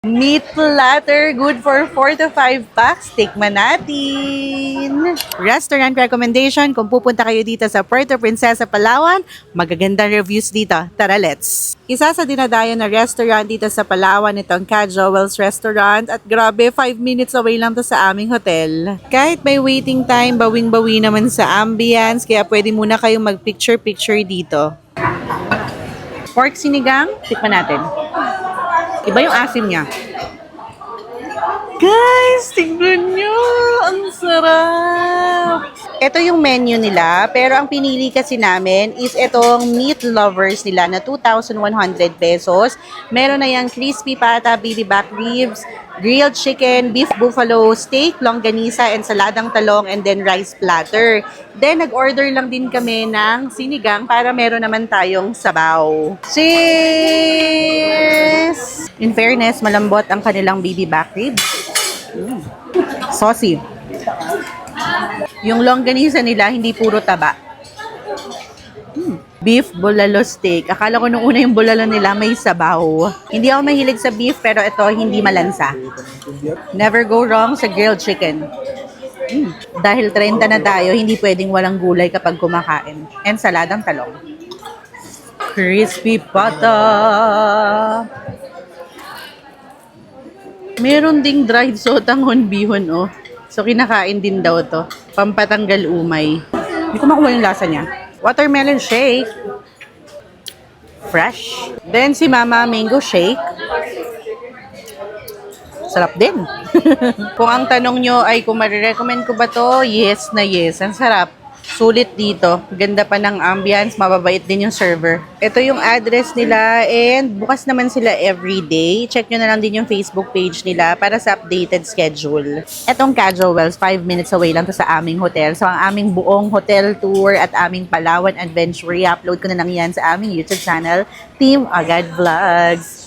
Meat platter, good for 4 to 5 packs. Tikman natin. Restaurant recommendation, kung pupunta kayo dito sa Puerto Princesa, Palawan, magagandang reviews dito. Tara, let's! Isa sa dinadayo na restaurant dito sa Palawan, itong Ka Joel's Restaurant. At grabe, 5 minutes away lang to sa aming hotel. Kahit may waiting time, bawing-bawi naman sa ambience, kaya pwede muna kayong mag-picture-picture dito. Pork sinigang, tikman natin. Iba yung asim niya. Guys, tingnan nyo! Ang sarap! Ito yung menu nila, pero ang pinili kasi namin is itong meat lovers nila na 2,100 pesos. Meron na yung crispy pata, baby back ribs, grilled chicken, beef buffalo steak, longganisa, ensaladang talong, and then rice platter. Then, nag-order lang din kami ng sinigang para meron naman tayong sabaw. Cheers! In fairness, malambot ang kanilang baby back ribs. Saucy. Yung longganisa nila, hindi puro taba. Beef bulalo steak. Akala ko nung una yung bulalo nila may sabaw. Hindi ako mahilig sa beef, pero ito hindi malansa. Never go wrong sa grilled chicken. Dahil 30 na tayo, hindi pwedeng walang gulay kapag kumakain. Ensaladang talong. Crispy pata. Meron ding dried sotanghon bihon, oh. So, kinakain din daw to. Pampatanggal umay. Hindi ko makuha yung lasa niya. Watermelon shake. Fresh. Then, si Mama mango shake. Sarap din. Kung ang tanong nyo ay kung marirecommend ko ba to, yes na yes. Ang sarap. Sulit dito. Ganda pa ng ambience. Mababait din yung server. Ito yung address nila and bukas naman sila everyday. Check nyo na lang din yung Facebook page nila para sa updated schedule. Etong Ka Joel's, 5 minutes away lang to sa aming hotel. So, ang aming buong hotel tour at aming Palawan Adventure, i-upload ko na lang yan sa aming YouTube channel, Team Agad Vlogs.